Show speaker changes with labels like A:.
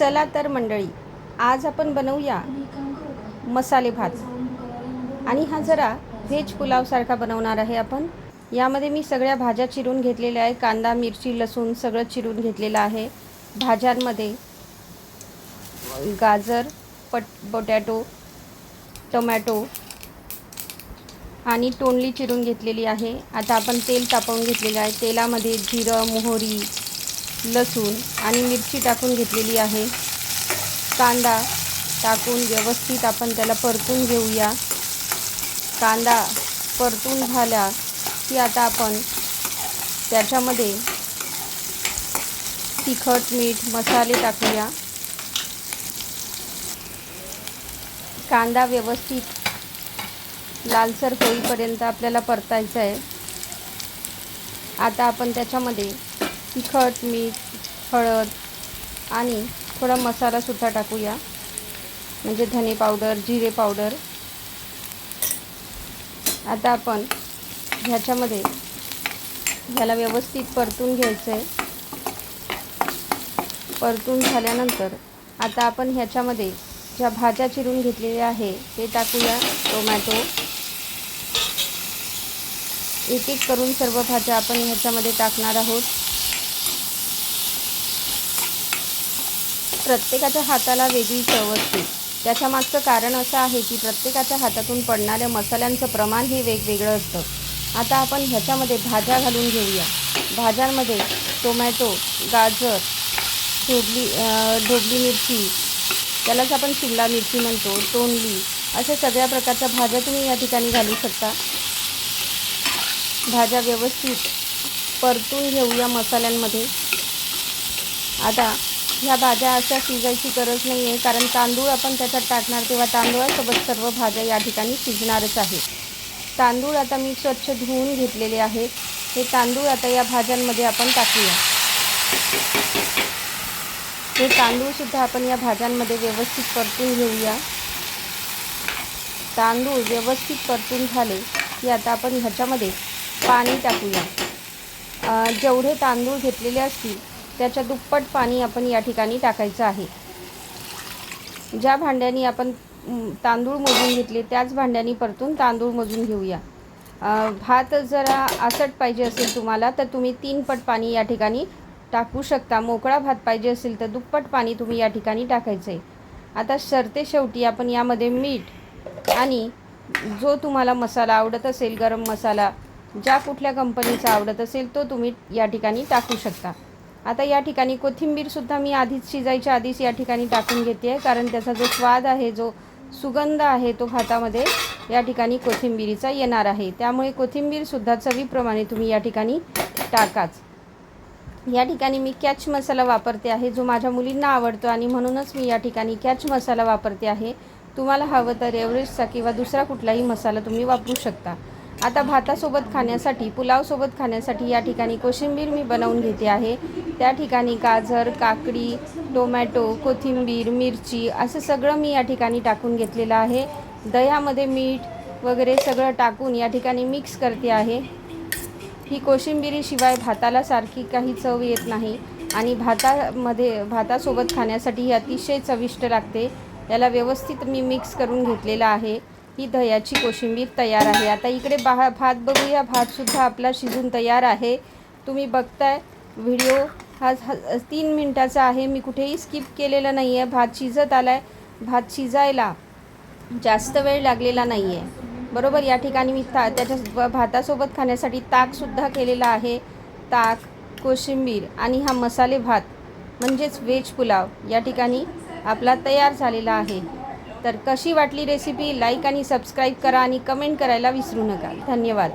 A: चला तर मंडळी, आज आपण बनवूया मसाले भात. आणि हा जरा व्हेज पुलावसारखा बनवणार आहे आपण. यामध्ये मी सगळ्या भाज्या चिरून घेतलेल्या आहे. कांदा, मिरची, लसूण सगळं चिरून घेतलेलं आहे. भाज्यांमध्ये गाजर, बटाटो, टोमॅटो आणि तोंडली चिरून घेतलेली आहे. आता आपण तेल तापवून घेतलेलं आहे. तेलामध्ये जिरं, मोहरी, लसूण आणि मिरची टाकून घेतलेली आहे. कांदा टाकून व्यवस्थित आपण त्याला परतून घेऊया. कांदा परतून झाला की आता आपण त्याच्यामध्ये तिखट, मीठ, मसाले टाकूया. कांदा व्यवस्थित लालसर होईपर्यंत आपल्याला परतायचं आहे. आता आपण त्याच्यामध्ये तिखट, मीठ, हळद आणि थोडा मसालासुद्धा टाकूया, म्हणजे धने पावडर, जिरे पावडर. आता आपण ह्याच्यामध्ये ह्याला व्यवस्थित परतून घ्यायचं आहे. परतून झाल्यानंतर आता आपण ह्याच्यामध्ये ज्या भाज्या चिरून घेतलेल्या आहे ते टाकूया. टोमॅटो, एक एक करून सर्व भाज्या आपण ह्याच्यामध्ये टाकणार आहोत. प्रत्येकाच्या हाताला वेगळी चव असते. त्याच्यामागचं कारण असं आहे की प्रत्येकाच्या हातातून पडणाऱ्या मसाल्यांचं प्रमाण हे वेगवेगळं असतं. आता आपण ह्याच्यामध्ये भाज्या घालून घेऊया. भाज्यांमध्ये टोमॅटो, गाजर, ढोबली मिरची, त्यालाच आपण शिमला मिरची म्हणतो, तोंडली, अशा सगळ्या प्रकारच्या भाज्या तुम्ही या ठिकाणी घालू शकता. भाज्या व्यवस्थित परतून घेऊया मसाल्यांमध्ये. आता ह्या भाज्या अशा शिजायची गरज नाही आहे, कारण तांदूळ आपण त्याच्यात टाकणार तेव्हा तांदूळासोबत सर्व भाज्या या ठिकाणी शिजणारच आहे. तांदूळ आता मी स्वच्छ धुवून घेतलेले आहेत. हे तांदूळ आता या भाज्यांमध्ये आपण टाकूया. हे तांदूळसुद्धा आपण या भाज्यांमध्ये व्यवस्थित परतून घेऊया. तांदूळ व्यवस्थित परतून झाले की आता आपण ह्याच्यामध्ये पाणी टाकूया. जेवढे तांदूळ घेतलेले असतील त्याच्या दुप्पट पाणी आपण या ठिकाणी टाकायचं आहे. ज्या भांड्यानी आपण तांदूळ मोजून घेतले त्याच भांड्यानी परतून तांदूळ मोजून घेऊया. भात जरा आसट पाहिजे असेल तुम्हाला तर तुम्ही 3 पट पाणी या ठिकाणी टाकू शकता. मोकळा भात पाहिजे असेल तर दुप्पट पाणी तुम्ही या ठिकाणी टाकायचं आहे. आता शेवटी आपण यामध्ये मीठ आणि जो तुम्हाला मसाला आवडत असेल, गरम मसाला ज्या कुठल्या कंपनीचा आवडत असेल तो तुम्ही या ठिकाणी टाकू शकता. आता या ठिकाणी कोथिंबीरसुद्धा मी आधीच शिजायच्या आधीच या ठिकाणी टाकून घेते आहे, कारण त्याचा जो स्वाद आहे, जो सुगंध आहे तो भातामध्ये या ठिकाणी कोथिंबीरीचा येणार आहे. त्यामुळे कोथिंबीरसुद्धा चवीप्रमाणे तुम्ही या ठिकाणी टाकाच. या ठिकाणी मी कॅच मसाला वापरते आहे, जो माझ्या मुलींना आवडतो आणि म्हणूनच मी या ठिकाणी कॅच मसाला वापरते आहे. तुम्हाला हवं तर एव्हरेस्टचा किंवा दुसरा कुठलाही मसाला तुम्ही वापरू शकता. आता भातासोबत खाण्यासाठी, पुलावसोबत खाण्यासाठी या ठिकाणी कोशिंबीर मी बनवून घेते आहे. त्या ठिकाणी गाजर, काकडी, टोमॅटो, कोथिंबीर, मिरची असं सगळं मी या ठिकाणी टाकून घेतलेलं आहे. दह्यामध्ये मीठ वगैरे सगळं टाकून या ठिकाणी मिक्स करते आहे. ही कोशिंबिरीशिवाय भाताला सारखी काही चव येत नाही आणि भातासोबत खाण्यासाठी ही अतिशय चविष्ट लागते. याला व्यवस्थित मी मिक्स करून घेतलेला आहे. ही दह्याची कोशिंबीर तयार आहे. आता इकडे भात बघूया. भातसुद्धा आपला शिजून तयार आहे. तुम्ही बघताय व्हिडिओ हा 3 मिनटाचा आहे. मी कुठेही स्किप केलेलं नाही आहे. भात शिजत आला आहे. भात शिजायला जास्त वेळ लागलेला नाही आहे. बरोबर. या ठिकाणी मी त्याच्या भातासोबत खाण्यासाठी ताकसुद्धा केलेला आहे. ताक, कोशिंबीर आणि हा मसाले भात म्हणजेच व्हेज पुलाव या ठिकाणी आपला तयार झालेला आहे. तर कशी वाटली रेसिपी? लाईक आणि सबस्क्राईब करा आणि कमेंट करायला विसरू नका. धन्यवाद.